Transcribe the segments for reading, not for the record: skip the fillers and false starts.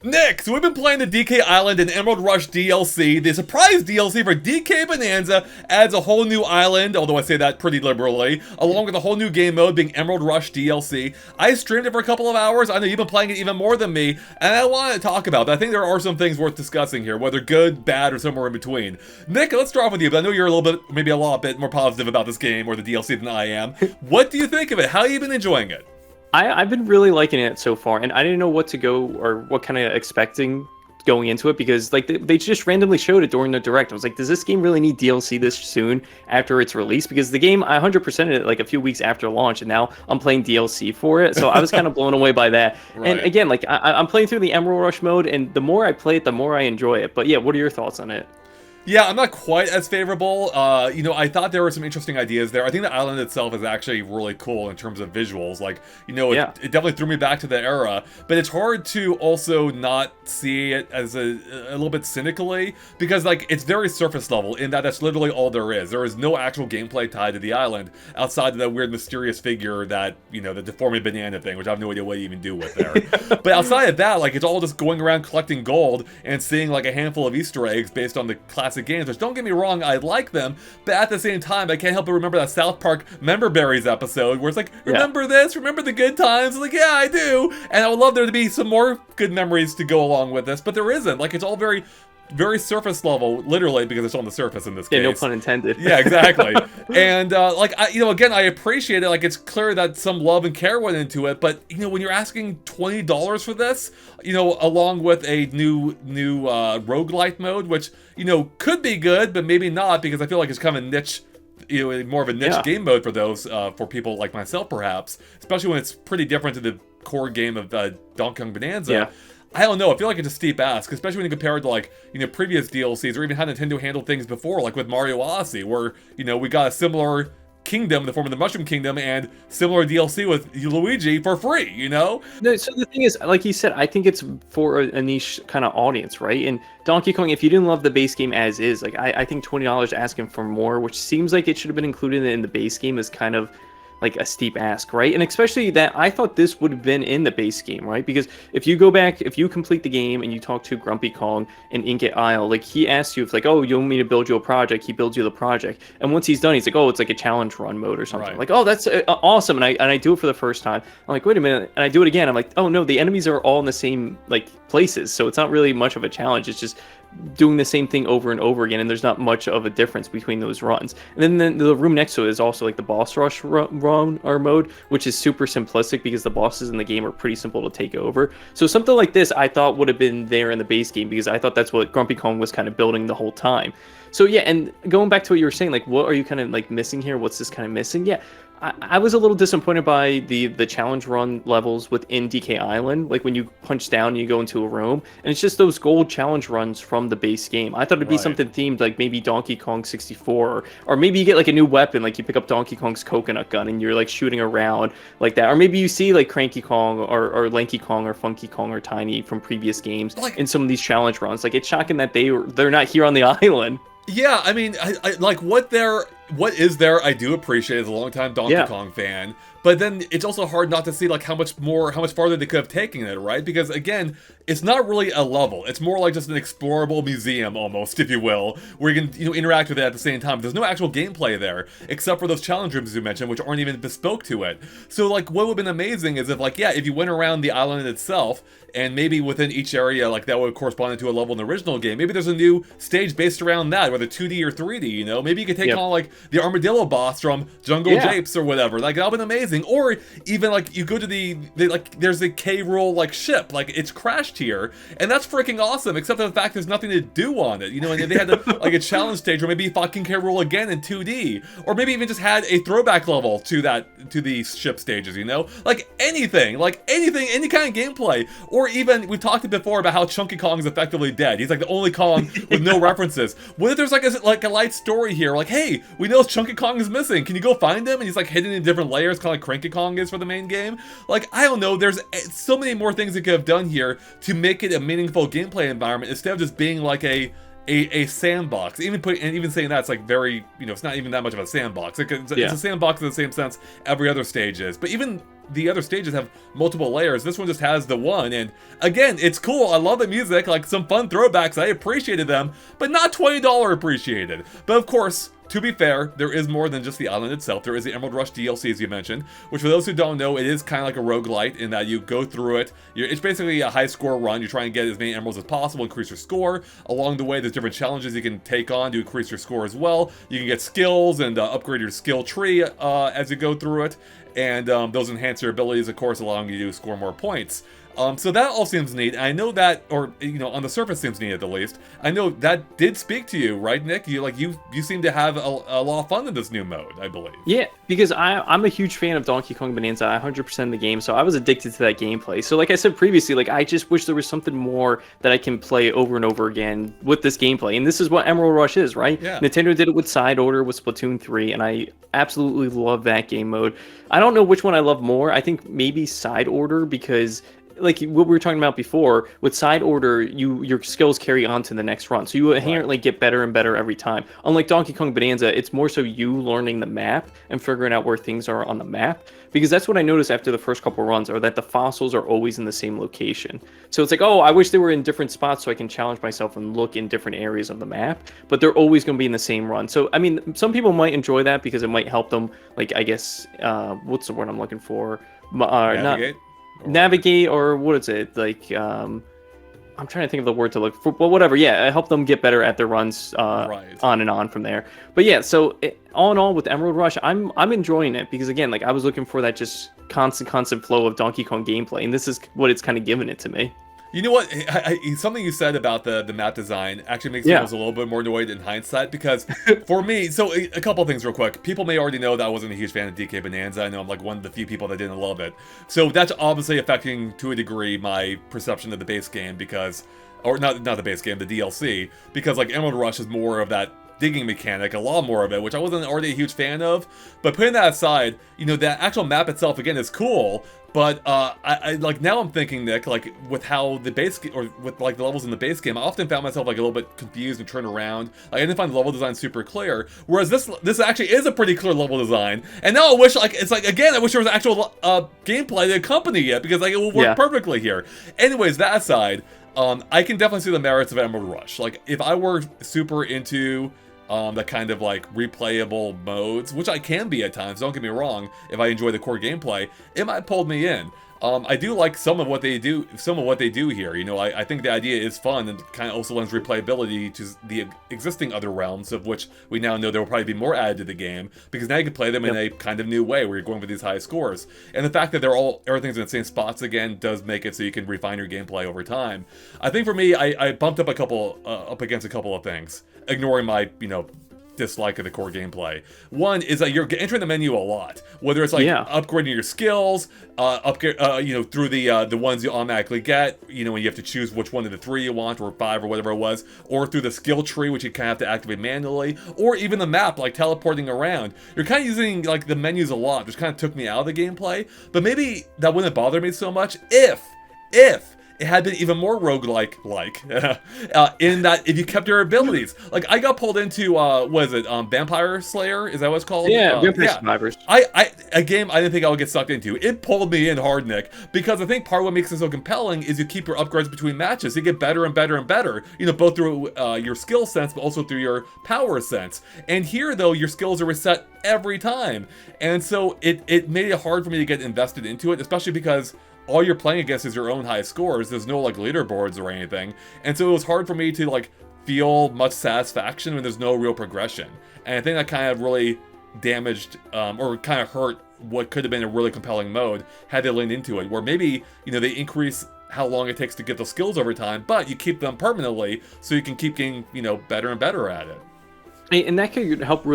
Nick, so we've been playing the DK Island and Emerald Rush DLC. The surprise DLC for DK Bonanza adds a whole new island, although I say that pretty liberally, along with a whole new game mode being Emerald Rush DLC. I streamed it for a couple of hours. I know you've been playing it even more than me, and I wanted to talk about it. I think there are some things worth discussing here, whether good, bad, or somewhere in between. Nick, let's start off with you, but I know you're a little bit, maybe a lot bit more positive about this game or the DLC than I am. What do you think of it? How have you been enjoying it? I've been really liking it so far, and I didn't know what to go or what kind of expecting going into it because like they just randomly showed it during the direct. I was like, does this game really need DLC this soon after its release? Because the game, I 100%ed it like a few weeks after launch, and now I'm playing DLC for it. So I was kind of blown away by that. Right. And again, like I'm playing through the Emerald Rush mode, and the more I play it, the more I enjoy it. But yeah, what are your thoughts on it? Yeah, I'm not quite as favorable. I thought there were some interesting ideas there. I think the island itself is actually really cool in terms of visuals. Like, it definitely threw me back to the era. But it's hard to also not see it as a little bit cynically because, like, it's very surface level in that that's literally all there is. There is no actual gameplay tied to the island outside of that weird mysterious figure that, the deformed banana thing, which I have no idea what you even do with there. But outside of that, like, it's all just going around collecting gold and seeing, like, a handful of Easter eggs based on the classic games, which don't get me wrong, I like them, but at the same time, I can't help but remember that South Park Member Berries episode where it's like, remember this? Remember the good times? Like, yeah, I do. And I would love there to be some more good memories to go along with this, but there isn't. Like, it's all very surface level, literally, because it's on the surface in this case. Yeah, no pun intended. Yeah, exactly. And, again, I appreciate it. Like, it's clear that some love and care went into it, but, when you're asking $20 for this, along with a new roguelite mode, which, could be good, but maybe not, because I feel like it's kind of a niche, more of a niche game mode for those, for people like myself, perhaps, especially when it's pretty different to the core game of Donkey Kong Bananza. Yeah. I don't know, I feel like it's a steep ask, especially when you compare it to, like, previous DLCs, or even how Nintendo handled things before, like with Mario Odyssey, where, we got a similar kingdom in the form of the Mushroom Kingdom, and similar DLC with Luigi for free, No, so the thing is, like you said, I think it's for a niche kind of audience, right? And Donkey Kong, if you didn't love the base game as is, like, I think $20 asking for more, which seems like it should have been included in the base game, is kind of like a steep ask, right? And especially that I thought this would have been in the base game, right? Because if you go back, if you complete the game and you talk to Grumpy Kong in Ingot Isle, like, he asks you if, like, oh, you want me to build you a project? He builds you the project, and once he's done, he's like, oh, it's like a challenge run mode or something. Right. Like, oh, that's awesome, and I do it for the first time. I'm like, wait a minute, and I do it again. I'm like, oh no, the enemies are all in the same like places, so it's not really much of a challenge. It's just doing the same thing over and over again, and there's not much of a difference between those runs. And then the room next to it is also like the boss rush run or mode, which is super simplistic because the bosses in the game are pretty simple to take over. So something like this I thought would have been there in the base game because I thought that's what Grumpy Kong was kind of building the whole time. So yeah, and going back to what you were saying, like, what are you kind of like missing here? What's this kind of missing? Yeah, I was a little disappointed by the challenge run levels within DK Island. Like, when you punch down and you go into a room, and it's just those gold challenge runs from the base game. I thought it'd be something themed, like maybe Donkey Kong 64, or maybe you get like a new weapon, like you pick up Donkey Kong's coconut gun and you're like shooting around like that, or maybe you see like Cranky Kong or Lanky Kong or Funky Kong or Tiny from previous games in some of these challenge runs. Like, it's shocking that they're not here on the island. Yeah, I mean, I like what is there, I do appreciate as a longtime Donkey Kong fan, but then it's also hard not to see like how much farther they could have taken it, right? Because again, it's not really a level. It's more like just an explorable museum almost, if you will, where you can interact with it at the same time. There's no actual gameplay there, except for those challenge rooms you mentioned, which aren't even bespoke to it. So like, what would have been amazing is if if you went around the island itself, and maybe within each area, like, that would correspond to a level in the original game. Maybe there's a new stage based around that, whether 2D or 3D, Maybe you could take on, like, the armadillo boss from Jungle Japes or whatever. Like, that would have been amazing. Or even, like, you go to there's a K-Rool, like, ship. Like, it's crashed here, and that's freaking awesome, except for the fact there's nothing to do on it, and they had, like, a challenge stage, or maybe fucking K-Rool again in 2D. Or maybe even just had a throwback level to the ship stages, Like, anything, any kind of gameplay. Or even, we've talked before about how Chunky Kong is effectively dead. He's like the only Kong with no references. What if there's like a light story here? Like, hey, we know Chunky Kong is missing. Can you go find him? And he's like hidden in different layers, kind of like Cranky Kong is for the main game. Like, I don't know. There's so many more things they could have done here to make it a meaningful gameplay environment instead of just being like a sandbox. Even saying that, it's like very, it's not even that much of a sandbox. It's a sandbox in the same sense every other stage is. But even the other stages have multiple layers. This one just has the one, and again, it's cool. I love the music, like some fun throwbacks. I appreciated them, but not $20 appreciated. But of course, to be fair, there is more than just the island itself. There is the Emerald Rush DLC, as you mentioned, which for those who don't know, it is kind of like a roguelite in that you go through it. It's basically a high score run. You try and get as many emeralds as possible, increase your score. Along the way, there's different challenges you can take on to increase your score as well. You can get skills and upgrade your skill tree as you go through it. And those enhance your abilities, of course, allowing you to score more points. So that all seems neat. I know that, or on the surface seems neat at the least. I know that did speak to you, right, Nick? You seem to have a lot of fun in this new mode, I believe. Yeah, because I'm a huge fan of Donkey Kong Bananza. I 100% the game, so I was addicted to that gameplay. So like I said previously, like I just wish there was something more that I can play over and over again with this gameplay. And this is what Emerald Rush is, right? Yeah. Nintendo did it with Side Order, with Splatoon 3, and I absolutely love that game mode. I don't know which one I love more. I think maybe Side Order, because like what we were talking about before, with Side Order, your skills carry on to the next run, so you inherently get better and better every time. Unlike Donkey Kong Bonanza, it's more so you learning the map and figuring out where things are on the map, because that's what I noticed after the first couple runs, are that the fossils are always in the same location. So it's like, oh, I wish they were in different spots so I can challenge myself and look in different areas of the map, but they're always going to be in the same run. So I mean, some people might enjoy that because it might help them, like, I guess, what's the word I'm looking for? Navigate, or what is it, like I'm trying to think of the word to look for, but whatever. Yeah, help them get better at their runs, on and on from there. But yeah, so all in all, with Emerald Rush, I'm enjoying it, because again, like I was looking for that just constant flow of Donkey Kong gameplay, and this is what it's kind of given it to me. You know what? Something you said about the map design actually makes me feel a little bit more annoyed in hindsight, because for me, so a couple things real quick. People may already know that I wasn't a huge fan of DK Bonanza. I know I'm like one of the few people that didn't love it. So that's obviously affecting, to a degree, my perception of the base game, because, or not the base game, the DLC, because like Emerald Rush is more of that digging mechanic, a lot more of it, which I wasn't already a huge fan of. But putting that aside, the actual map itself, again, is cool. But I like, now I'm thinking, Nick, like with how the base or with like the levels in the base game, I often found myself like a little bit confused and turn around. Like, I didn't find the level design super clear. Whereas this actually is a pretty clear level design. And now I wish, like, it's like, again, I wish there was actual gameplay to accompany it, because like it will work perfectly here. Anyways, that aside, I can definitely see the merits of Emerald Rush. Like, if I were super into the kind of like replayable modes, which I can be at times, don't get me wrong, if I enjoy the core gameplay, it might pull me in. I do like some of what they do here. I think the idea is fun, and kind of also lends replayability to the existing other realms, of which we now know there will probably be more added to the game, because now you can play them in a kind of new way where you're going for these high scores. And the fact that everything's in the same spots again does make it so you can refine your gameplay over time. I think for me, I bumped up against a couple of things, ignoring my, dislike of the core gameplay. One is that you're entering the menu a lot, whether it's like upgrading your skills, through the ones you automatically get, when you have to choose which one of the 3 you want, or 5, or whatever it was, or through the skill tree, which you kind of have to activate manually, or even the map, like teleporting around. You're kind of using like the menus a lot, which kind of took me out of the gameplay. But maybe that wouldn't bother me so much if it had been even more roguelike, in that if you kept your abilities. Like, I got pulled into, Vampire Slayer? Is that what it's called? Yeah, Vampire Survivors. A game I didn't think I would get sucked into. It pulled me in hard, Nick, because I think part of what makes it so compelling is you keep your upgrades between matches. You get better and better and better, both through your skill sense, but also through your power sense. And here, though, your skills are reset every time. And so it made it hard for me to get invested into it, especially because all you're playing against is your own high scores. There's no like leaderboards or anything, and so it was hard for me to like feel much satisfaction when there's no real progression. And I think that kind of really damaged or kind of hurt what could have been a really compelling mode had they leaned into it, where maybe they increase how long it takes to get those skills over time, but you keep them permanently so you can keep getting better and better at it. And that could help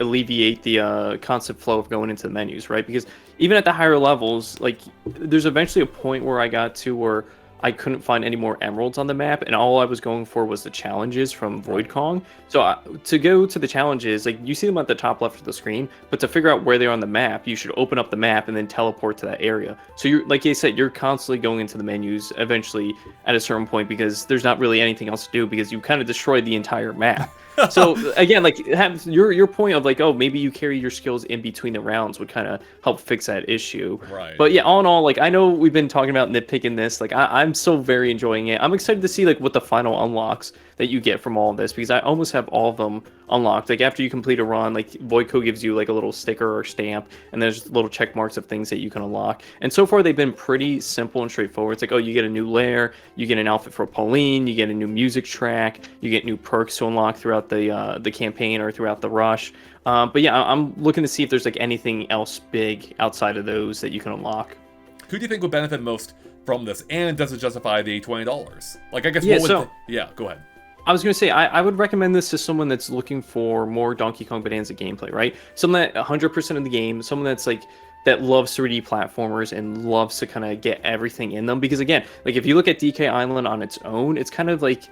alleviate the constant flow of going into the menus, right? Because even at the higher levels, like, there's eventually a point where I got to where I couldn't find any more emeralds on the map, and all I was going for was the challenges from Void Kong. So to go to the challenges, like, you see them at the top left of the screen, but to figure out where they are on the map, you should open up the map and then teleport to that area. So you're, like you said, you're constantly going into the menus eventually at a certain point, because there's not really anything else to do, because you kind of destroyed the entire map. So again, like your point of like, oh, maybe you carry your skills in between the rounds would kind of help fix that issue. Right. But yeah, all in all, like I know we've been talking about nitpicking this. Like I'm so very enjoying it. I'm excited to see like what the final unlocks that you get from all of this, because I almost have all of them unlocked. Like after you complete a run, like Voidco gives you like a little sticker or stamp, and there's little check marks of things that you can unlock. And so far they've been pretty simple and straightforward. It's like, oh, you get a new lair, you get an outfit for Pauline, you get a new music track, you get new perks to unlock throughout the campaign or throughout the rush. But yeah, I'm looking to see if there's like anything else big outside of those that you can unlock. Who do you think would benefit most from this, and does it justify the $20? Like, I guess Yeah, what would so yeah, go ahead. I was going to say, I would recommend this to someone that's looking for more Donkey Kong Bonanza gameplay, right? Someone that 100% of the game, someone that's like, that loves 3D platformers and loves to kind of get everything in them. Because again, like if you look at DK Island on its own, it's kind of like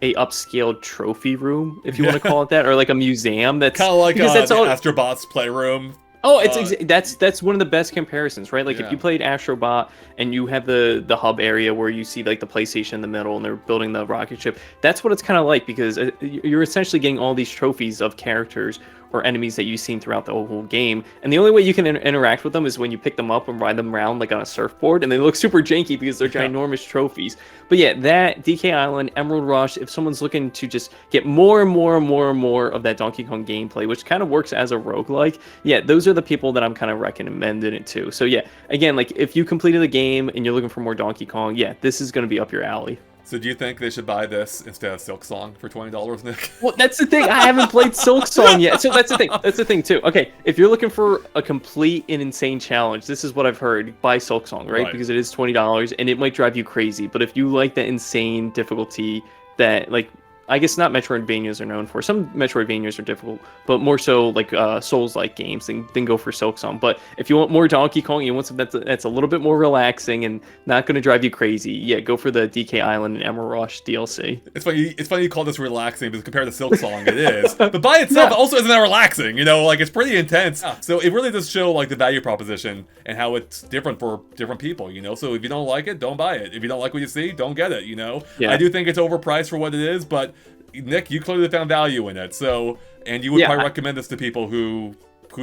a upscaled trophy room, if you want to call it that, or like a museum. That's kind of like that's the all... Astrobot's playroom. Oh, that's one of the best comparisons, right? Like yeah. if you played Astrobot and you have the hub area where you see like the PlayStation in the middle and they're building the rocket ship, that's what it's kind of like, because you're essentially getting all these trophies of characters or enemies that you've seen throughout the whole game, and the only way you can interact with them is when you pick them up and ride them around like on a surfboard, and they look super janky because they're ginormous trophies. But yeah, that DK Island, Emerald Rush, if someone's looking to just get more and more and more and more of that Donkey Kong gameplay, which kind of works as a roguelike, yeah, those are the people that I'm kind of recommending it to. So yeah, again, like if you completed the game and you're looking for more Donkey Kong, yeah, this is going to be up your alley. So do you think they should buy this instead of Silk Song for $20, Nick? Well, that's the thing. I haven't played Silk Song yet. So that's the thing. That's the thing, too. Okay, if you're looking for a complete and insane challenge, this is what I've heard. Buy Silk Song, right? Because it is $20, and it might drive you crazy. But if you like that insane difficulty that, like, I guess not Metroidvanias are known for. Some Metroidvanias are difficult, but more so like Souls-like games, then go for Silk Song. But if you want more Donkey Kong, you want something that's a little bit more relaxing and not going to drive you crazy, yeah, go for the DK Island and Emerald Rush DLC. It's funny you call this relaxing, because compared to Silk Song, it is. But by itself, it also isn't that relaxing, you know? Like, it's pretty intense. So it really does show, like, the value proposition and how it's different for different people, you know? So if you don't like it, don't buy it. If you don't like what you see, don't get it, you know? Yeah. I do think it's overpriced for what it is, but Nick, you clearly found value in it. So, and you would probably recommend this to people who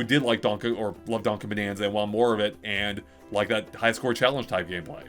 did like Donkey or love Donkey Bonanza and want more of it, and like that high score challenge type gameplay.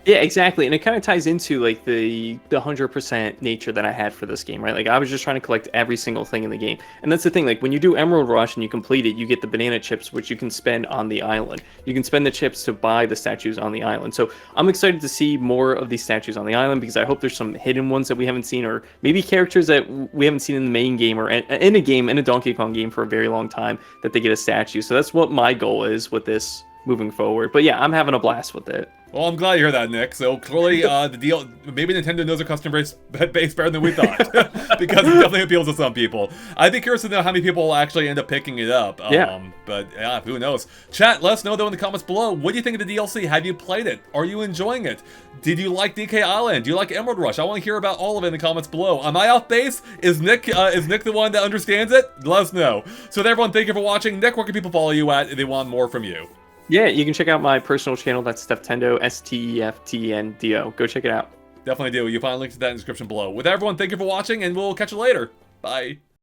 Yeah, exactly. And it kind of ties into like the 100% nature that I had for this game, right? Like I was just trying to collect every single thing in the game. And that's the thing, like when you do Emerald Rush and you complete it, you get the banana chips, which you can spend on the island. You can spend the chips to buy the statues on the island. So I'm excited to see more of these statues on the island, because I hope there's some hidden ones that we haven't seen, or maybe characters that we haven't seen in the main game or in a Donkey Kong game for a very long time, that they get a statue. So that's what my goal is with this moving forward. But yeah, I'm having a blast with it. Well, I'm glad you heard that, Nick. So clearly, the deal, maybe Nintendo knows their customer base better than we thought, because it definitely appeals to some people. I'd be curious to know how many people will actually end up picking it up. But yeah, who knows? Chat, let us know though in the comments below. What do you think of the DLC? Have you played it? Are you enjoying it? Did you like DK Island? Do you like Emerald Rush? I want to hear about all of it in the comments below. Am I off base? Is Nick the one that understands it? Let us know. So everyone, thank you for watching. Nick, where can people follow you at if they want more from you? Yeah, you can check out my personal channel. That's Steftendo, STEFTNDO. Go check it out. Definitely do. You'll find links to that in the description below. With everyone, thank you for watching, and we'll catch you later. Bye.